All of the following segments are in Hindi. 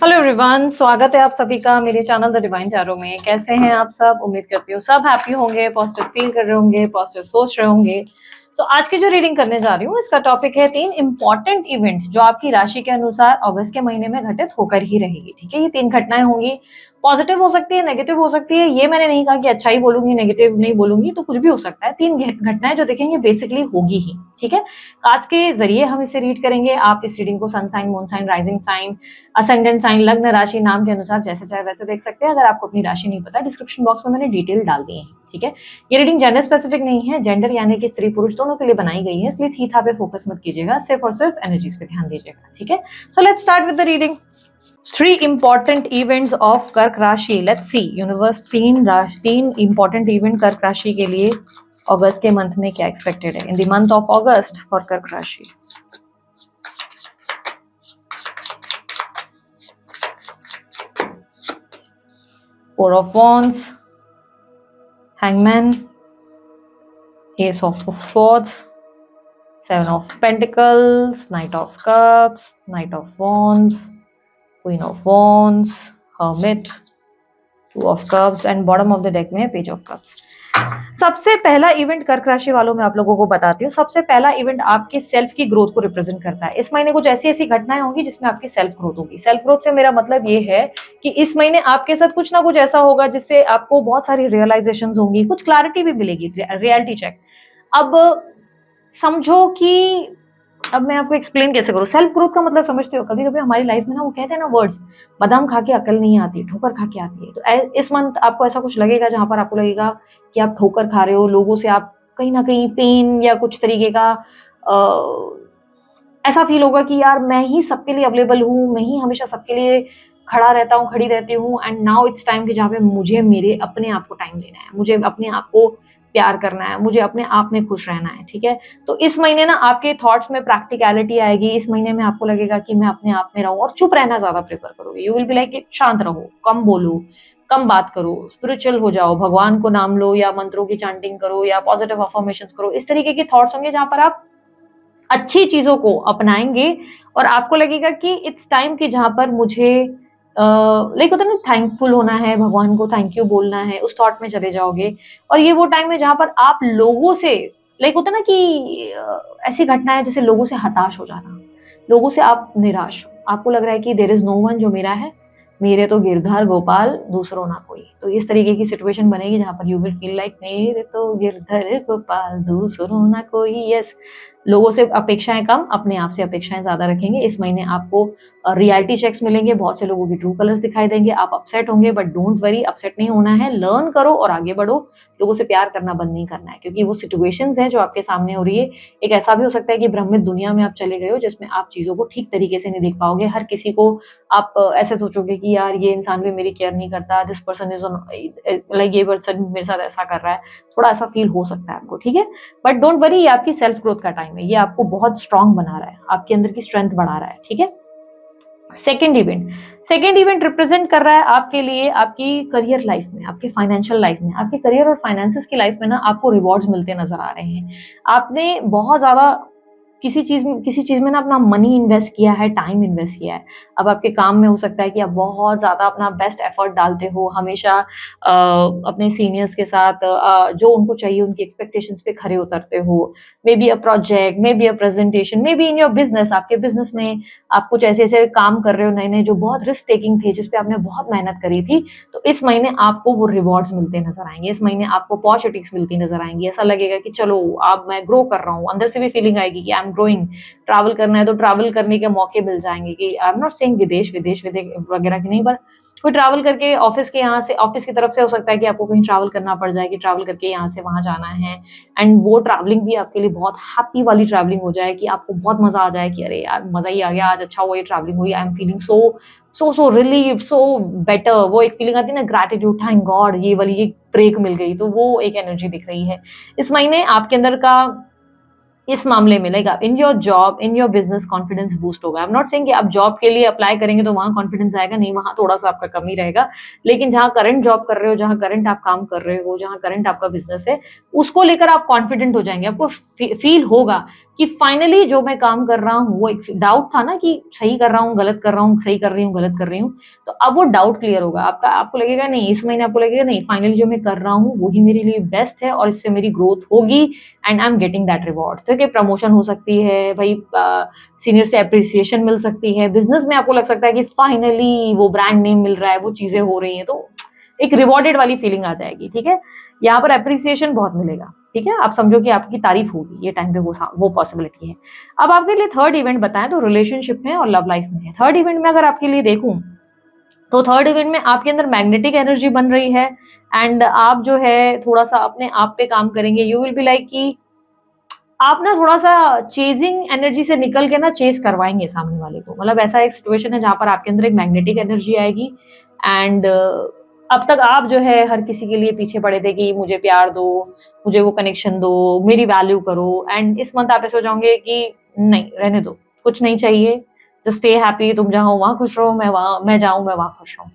हेलो एवरीवन, स्वागत है आप सभी का मेरे चैनल द डिवाइन टैरो में। कैसे हैं आप सब? उम्मीद करती हूँ सब हैप्पी होंगे, पॉजिटिव फील कर रहे होंगे, पॉजिटिव सोच रहे होंगे। तो आज की जो रीडिंग करने जा रही हूँ इसका टॉपिक है 3 इंपॉर्टेंट इवेंट जो आपकी राशि के अनुसार अगस्त के महीने में घटित होकर ही रहेगी। ठीक है, ये 3 घटनाएं होंगी, पॉजिटिव हो सकती है, नेगेटिव हो सकती है। ये मैंने नहीं कहा कि अच्छा ही बोलूंगी, नेगेटिव नहीं बोलूंगी, तो कुछ भी हो सकता है। 3 घटनाएं जो दिखेंगी बेसिकली होगी ही। ठीक है, आज के जरिए हम इसे रीड करेंगे। आप इस रीडिंग को sun sign, moon sign, rising sign, ascendant sign, लग्न राशि, नाम के अनुसार जैसे चाहे वैसे देख सकते हैं। अगर आपको अपनी राशि नहीं पता, डिस्क्रिप्शन बॉक्स में मैंने डिटेल डाल दी है। ठीक है, ये रीडिंग जेंडर स्पेसिफिक नहीं है, जेंडर यानी कि स्त्री पुरुष दोनों के लिए बनाई गई है, इसलिए थी था पे फोकस मत कीजिएगा, सिर्फ और सिर्फ एनर्जीज पे ध्यान दीजिएगा। ठीक है, so let's start with the reading. 3 important events of कर्क राशि। Let's see universe 3 important event कर्क राशि के लिए अगस्त के मंथ में क्या एक्सपेक्टेड है in the month of August for कर्क राशि। Four of Wands, Hangman, Ace of Swords, Seven of Pentacles, Knight of Cups, Knight of Wands, Queen of Wands, Hermit, Two of Cups and bottom of the deck में Page of Cups। सबसे पहला इवेंट कर्क राशि वालों में आप लोगों को बताती हूँ। सबसे पहला इवेंट आपके सेल्फ की ग्रोथ को रिप्रेजेंट करता है। इस महीने कुछ ऐसी ऐसी घटनाएं होंगी जिसमें आपकी सेल्फ ग्रोथ होगी। सेल्फ ग्रोथ से मेरा मतलब ये है कि इस महीने आपके साथ कुछ ना कुछ ऐसा होगा जिससे आपको बहुत सारी रियलाइजेशंस होंगी, कुछ क्लैरिटी भी मिलेगी, रियलिटी चेक। अब समझो कि अब मैं आपको एक्सप्लेन कैसे करूँ। सेल्फ ग्रोथ का मतलब समझते हो, कभी कभी हमारी लाइफ में ना वो कहते हैं ना वर्ड्स, बादाम खा के अकल नहीं आती, ठोकर खा के आती है। तो इस मंथ आपको ऐसा कुछ लगेगा जहां पर आपको लगेगा कि आप ठोकर खा रहे हो, लोगों से आप कहीं ना कहीं पेन या कुछ तरीके का ऐसा फील होगा कि यार मैं ही सबके लिए अवेलेबल हूँ, मैं ही हमेशा सबके लिए खड़ा रहता हूँ, खड़ी रहती हूँ। एंड नाउ इट्स टाइम कि जहाँ पे मुझे मेरे अपने आप को टाइम देना है, मुझे अपने आप को प्यार करना है, मुझे अपने आप में खुश रहना है। ठीक है, तो इस महीने ना आपके थॉट्स में प्रैक्टिकलिटी आएगी। इस महीने में आपको लगेगा कि मैं अपने आप में रहूं और चुप रहना ज्यादा प्रेफर करोगे। यू विल बी लाइक शांत रहो, कम बोलो, कम बात करो, स्पिरिचुअल हो जाओ, भगवान को नाम लो या मंत्रों की चैंटिंग करो या पॉजिटिव अफर्मेशंस करो। इस तरीके के थॉट्स होंगे जहां पर आप अच्छी चीजों को अपनाएंगे और आपको लगेगा कि इट्स टाइम कि जहां पर मुझे लाइक होता है ना, थैंकफुल होना है, भगवान को थैंक यू बोलना है, उस थॉट में चले जाओगे। और ये वो टाइम है जहां पर आप लोगों से लाइक होता है ना कि ऐसी घटनाएं जैसे लोगों से हताश हो जाना, लोगों से आप निराश हो, आपको लग रहा है कि देयर इज नो वन जो मेरा है, मेरे तो गिरधर गोपाल दूसरों ना कोई। तो इस तरीके की सिचुएशन बनेगी जहां पर यू विल फील लाइक मेरे तो गिरधर गोपाल दूसरों ना कोई। यस, लोगों से अपेक्षाएं कम, अपने आप से अपेक्षाएं ज्यादा रखेंगे। इस महीने आपको रियलिटी चेक्स मिलेंगे, बहुत से लोगों की ट्रू कलर्स दिखाई देंगे। आप अपसेट होंगे बट डोंट वरी, अपसेट नहीं होना है, लर्न करो और आगे बढ़ो। लोगों से प्यार करना बंद नहीं करना है, क्योंकि वो सिचुएशंस हैं जो आपके सामने हो रही है। एक ऐसा भी हो सकता है कि भ्रमित दुनिया में आप चले गए हो जिसमें आप चीजों को ठीक तरीके से नहीं देख पाओगे। हर किसी को आप ऐसे सोचोगे कि यार ये इंसान भी मेरी केयर नहीं करता, दिस पर्सन इज लाइक ये पर्सन मेरे साथ ऐसा कर रहा है, थोड़ा ऐसा फील हो सकता है आपको। ठीक है, बट डोंट वरी, ये आपकी सेल्फ ग्रोथ का टाइम है, ये आपको बहुत स्ट्रांग बना रहा है, आपके अंदर की स्ट्रेंथ बढ़ा रहा है। ठीक है, सेकेंड इवेंट रिप्रेजेंट कर रहा है आपके लिए आपकी करियर लाइफ में, आपके फाइनेंशियल लाइफ में, आपके करियर और फाइनेंसेस की लाइफ में ना आपको रिवॉर्ड्स मिलते नजर आ रहे हैं। आपने बहुत ज्यादा किसी चीज में ना अपना मनी इन्वेस्ट किया है, टाइम इन्वेस्ट किया है। अब आपके काम में हो सकता है कि आप बहुत ज्यादा अपना बेस्ट एफर्ट डालते हो, हमेशा अपने सीनियर्स के साथ जो उनको चाहिए उनकी एक्सपेक्टेशंस पे खरे उतरते हो। May be a project, may be a presentation, may be in your business, आपके बिजनेस में आप कुछ ऐसे ऐसे काम कर रहे हो नए नए जो बहुत रिस्क टेकिंग थे, जिसपे आपने बहुत मेहनत करी थी। तो इस महीने आपको वो रिवॉर्ड्स मिलते नजर आएंगे, इस महीने आपको अपॉर्चुनिटीज मिलती नजर आएंगी। ऐसा लगेगा कि चलो अब मैं ग्रो कर रहा हूँ, अंदर से भी फीलिंग आएगी कि आई एम ग्रोइंग। ट्रैवल करना है तो ट्रैवल करने के मौके मिल जाएंगे, कि आई एम नॉट सेइंग विदेश विदेश विदेश वगैरह की नहीं, पर कोई ट्रैवल करके ऑफिस के यहाँ से, ऑफिस की तरफ से हो सकता है कि आपको कहीं ट्रैवल करना पड़ जाए, कि ट्रैवल करके यहाँ से वहां जाना है। एंड वो ट्रैवलिंग भी आपके लिए बहुत हैप्पी वाली ट्रैवलिंग हो जाए, कि आपको बहुत मजा आ जाए कि अरे यार मजा ही आ गया आज, अच्छा हुआ ये ट्रैवलिंग हुई, I am feeling so relieve, so better. वो एक फीलिंग आती है ना, ग्रैटिट्यूड, थैंक गॉड ये वाली एक ब्रेक मिल गई, तो वो एक एनर्जी दिख रही है। इस महीने आपके अंदर का इस मामले में like in your job, in your business confidence boost होगा। आई एम नॉट सेइंग कि आप जॉब के लिए अप्लाई करेंगे तो वहां कॉन्फिडेंस आएगा, नहीं, वहां थोड़ा सा आपका कमी रहेगा। लेकिन जहां करंट जॉब कर रहे हो, जहां करंट आप काम कर रहे हो, जहां करंट आपका बिजनेस है, उसको लेकर आप कॉन्फिडेंट हो जाएंगे। आपको फील होगा कि फाइनली जो मैं काम कर रहा हूँ, वो एक डाउट था ना कि सही कर रहा हूँ, गलत कर रहा हूँ, सही कर रही हूँ, गलत कर रही हूँ, तो अब वो डाउट क्लियर होगा आपका। आपको लगेगा नहीं, इस महीने आपको लगेगा नहीं, फाइनली जो मैं कर रहा हूँ वही मेरे लिए बेस्ट है और इससे मेरी ग्रोथ होगी and I am getting that reward. तो क्या प्रमोशन हो सकती है भाई, सीनियर से अप्रिसिएशन मिल सकती है, बिजनेस में आपको लग सकता है कि फाइनली वो ब्रांड नेम मिल रहा है, वो चीजें हो रही हैं, तो एक रिवॉर्डेड वाली फीलिंग आ जाएगी। ठीक है, यहाँ पर अप्रिसिएशन बहुत मिलेगा। ठीक है, आप समझो कि आपकी तारीफ होगी, ये टाइम पे वो पॉसिबिलिटी है। अब आपके लिए थर्ड इवेंट बताएं तो रिलेशनशिप में और लव लाइफ में है। थर्ड इवेंट में अगर आपके लिए देखूं तो थर्ड इवेंट में आपके अंदर मैग्नेटिक एनर्जी बन रही है एंड आप जो है थोड़ा सा अपने आप पे काम करेंगे। यू विल बी लाइक कि आप ना थोड़ा सा चेजिंग एनर्जी से निकल के ना चेस करवाएंगे सामने वाले को। मतलब ऐसा एक सिचुएशन है जहां पर आपके अंदर एक मैग्नेटिक एनर्जी आएगी एंड अब तक आप जो है हर किसी के लिए पीछे पड़े थे कि मुझे प्यार दो, मुझे वो कनेक्शन दो, मेरी वैल्यू करो, एंड इस मंथ आप ऐसे हो जाओगे कि नहीं, रहने दो, कुछ नहीं चाहिए, जस्ट स्टे हैप्पी, तुम जहाँ हो वहां खुश रहो, मैं जाऊं मैं वहां खुश रहूं।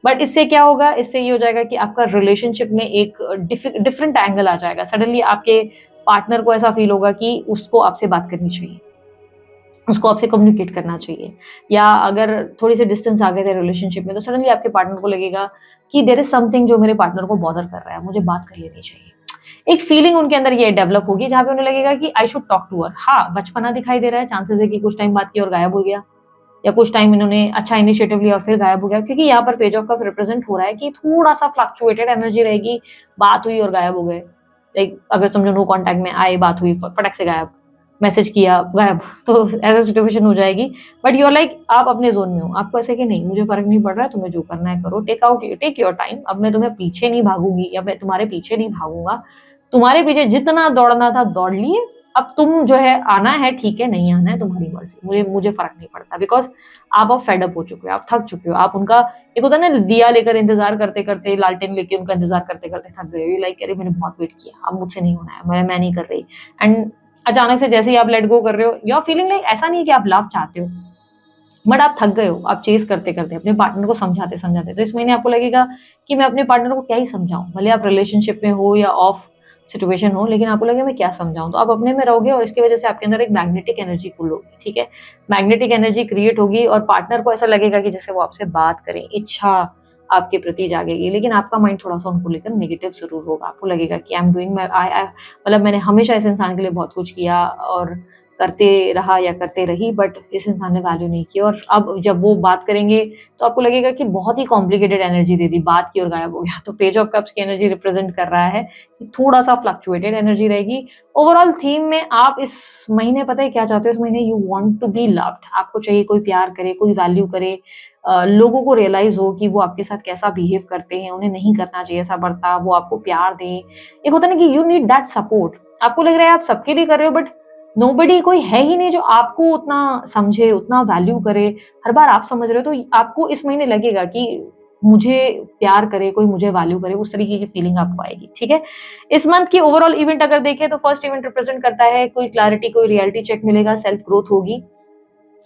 बट इससे क्या होगा, इससे ये हो जाएगा कि आपका रिलेशनशिप में एक डिफरेंट एंगल आ जाएगा। सडनली आपके पार्टनर को ऐसा फील होगा कि उसको आपसे बात करनी चाहिए, उसको आपसे कम्युनिकेट करना चाहिए। या अगर थोड़ी सी डिस्टेंस आ गए थे रिलेशनशिप में तो सडनली आपके पार्टनर को लगेगा कि देयर इज समथिंग जो मेरे पार्टनर को बॉदर कर रहा है, मुझे बात कर लेनी चाहिए। एक फीलिंग उनके अंदर ये डेवलप होगी जहां पे उन्हें लगेगा कि I should talk to her. हाँ, बचपना दिखाई दे रहा है, चांसेस है कि कुछ टाइम बात किया और गायब हो गया, या कुछ टाइम इन्होंने अच्छा इनिशिएटिव लिया और फिर गायब हो गया, क्योंकि यहाँ पर पेज ऑफ कप रिप्रेजेंट हो रहा है कि थोड़ा सा फ्लक्चुएटेड एनर्जी रहेगी। बात हुई और गायब हो गए, लाइक अगर समझो नो कांटेक्ट में आए, बात हुई फटक से गायब, मैसेज किया गायब, तो ऐसा सिचुएशन हो जाएगी। बट यू आर लाइक आप अपने जोन में हो, आपको ऐसे कि नहीं मुझे फर्क नहीं पड़ रहा है, तुम्हें जो करना है करो, टेक योर टाइम, अब मैं तुम्हें पीछे नहीं भागूंगी या मैं तुम्हारे पीछे नहीं भागूंगा, तुम्हारे पीछे जितना दौड़ना था दौड़ लिए, अब तुम जो है आना है ठीक है, नहीं आना है तुम्हारी मर्जी, मुझे मुझे फर्क नहीं पड़ता, बिकॉज आप अब फेड अप हो चुके हो, आप थक चुके हो, आप उनका एक होता है ना दिया लेकर इंतजार करते करते, लालटेन लेके उनका इंतजार करते करते थक गए, लाइक अरे मैंने बहुत वेट किया, अब मुझसे नहीं होना है, मैं नहीं कर रही। एंड अचानक से जैसे ही आप लेट गो कर रहे हो, यू आर फीलिंग लाइक ऐसा नहीं कि आप लव चाहते हो, बट आप थक गए हो, आप चेस करते करते अपने पार्टनर को समझाते समझाते। तो इस महीने आपको लगेगा कि मैं अपने पार्टनर को क्या ही समझाऊं, भले आप रिलेशनशिप में हो या ऑफ सिचुएशन हो, लेकिन आपको लगेगा मैं क्या समझाऊं, तो आप अपने में रहोगे और इसकी वजह से आपके अंदर एक मैग्नेटिक एनर्जी पुल होगी। ठीक है, मैग्नेटिक एनर्जी क्रिएट होगी और पार्टनर को ऐसा लगेगा कि जैसे वो आपसे बात करें, इच्छा आपके प्रति जागेगी, लेकिन आपका माइंड थोड़ा सा उनको लेकर नेगेटिव जरूर होगा। आपको लगेगा कि आई एम डूइंग मतलब मैंने हमेशा इस इंसान के लिए बहुत कुछ किया और करते रहा या करते रही, बट इस इंसान ने वैल्यू नहीं की, और अब जब वो बात करेंगे तो आपको लगेगा कि बहुत ही कॉम्प्लिकेटेड एनर्जी दे दी, बात की और गायब हो गया। तो पेज ऑफ कप्स की एनर्जी रिप्रेजेंट कर रहा है कि थोड़ा सा फ्लक्चुएटेड एनर्जी रहेगी। ओवरऑल थीम में आप इस महीने पता है क्या चाहते हो, इस महीने you want to be loved, आपको चाहिए कोई प्यार करे, कोई वैल्यू करे, लोगों को रियलाइज हो कि वो आपके साथ कैसा बिहेव करते हैं, उन्हें नहीं करना चाहिए ऐसा बर्ताव, वो आपको प्यार दें। एक होता है ना कि यू नीड दैट सपोर्ट, आपको लग रहा है आप सबके लिए कर रहे हो, बट नोबडी, कोई है ही नहीं जो आपको उतना समझे, उतना वैल्यू करे। हर बार आप समझ रहे हो तो आपको इस महीने लगेगा कि मुझे प्यार करे, कोई मुझे वैल्यू करे, उस तरीके की फीलिंग आपको आएगी। ठीक है, इस मंथ की ओवरऑल इवेंट अगर देखें तो फर्स्ट इवेंट रिप्रेजेंट करता है कोई क्लैरिटी, कोई रियलिटी चेक मिलेगा, सेल्फ ग्रोथ होगी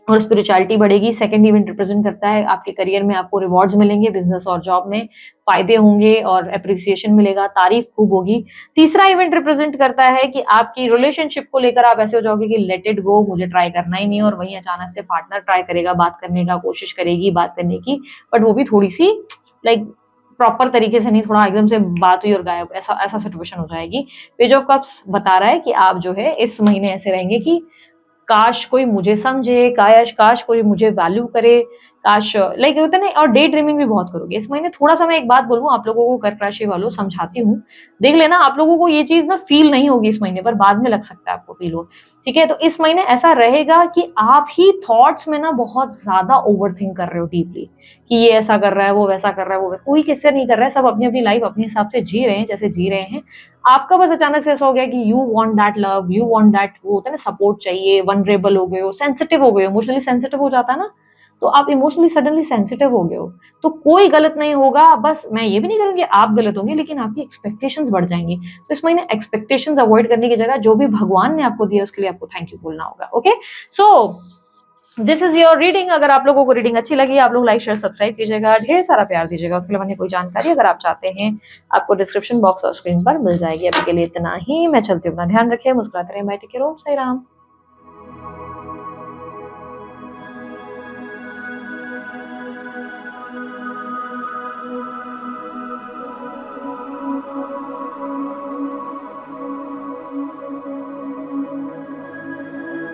और स्पिरिचुअलिटी बढ़ेगी। सेकंड इवेंट रिप्रेजेंट करता है आपके करियर में आपको रिवॉर्ड्स मिलेंगे, बिजनेस और जॉब में फायदे होंगे और अप्रिसिएशन मिलेगा, तारीफ खूब होगी। तीसरा इवेंट रिप्रेजेंट करता है कि आपकी रिलेशनशिप को लेकर आप ऐसे हो जाओगे कि लेट इट गो, मुझे ट्राई करना ही नहीं, और वहीं अचानक से पार्टनर ट्राई करेगा बात करने का, कोशिश करेगी बात करने की, बट वो भी थोड़ी सी लाइक प्रॉपर तरीके से नहीं, थोड़ा एकदम से बात हुई और गायब, ऐसा ऐसा सिचुएशन हो जाएगी। पेज ऑफ कप्स बता रहा है कि आप जो है इस महीने ऐसे रहेंगे कि काश कोई मुझे समझे, काश काश कोई मुझे वैल्यू करे, काश लाइक होता है ना, और डे ड्रीमिंग भी बहुत करोगे इस महीने। थोड़ा सा मैं एक बात बोलूँ आप लोगों को, कर्क राशि वालों समझाती हूँ, देख लेना, आप लोगों को ये चीज ना फील नहीं होगी इस महीने, पर बाद में लग सकता है आपको फील हो। ठीक है, तो इस महीने ऐसा रहेगा कि आप ही थॉट्स में ना बहुत ज्यादा ओवर थिंक कर रहे हो डीपली, कि ये ऐसा कर रहा है, वो वैसा कर रहा है, वो कोई किससे नहीं कर रहा है, सब अपनी अपनी लाइफ अपने हिसाब से जी रहे हैं जैसे जी रहे हैं। आपका बस अचानक से ऐसा हो गया कि you want that love, you want that, वो होता है ना सपोर्ट चाहिए, वनरेबल हो गए हो, सेंसिटिव हो गए हो, इमोशनली सेंसिटिव हो जाता है ना, तो आप इमोशनली सडनली सेंसिटिव हो गए हो, तो कोई गलत नहीं होगा, बस मैं ये भी नहीं करूंगी आप गलत होंगे, लेकिन आपकी एक्सपेक्टेशंस बढ़ जाएंगी। तो इस महीने एक्सपेक्टेशंस अवॉइड करने की जगह जो भी भगवान ने आपको दिया उसके लिए आपको थैंक यू बोलना होगा। Okay, so this is your reading. अगर आप लोगों को रीडिंग अच्छी लगी, आप लोग लाइक शेयर सब्सक्राइब कीजिएगा, ढेर सारा प्यार दीजिएगा। उसके अलावा कोई जानकारी अगर आप चाहते हैं आपको डिस्क्रिप्शन बॉक्स और स्क्रीन पर मिल जाएगी। अभी के लिए इतना ही, मैं चलती हूँ, अपना ध्यान रखिए, मुस्कुराते रहिए, बाय, टेक केयर, ओम साई राम।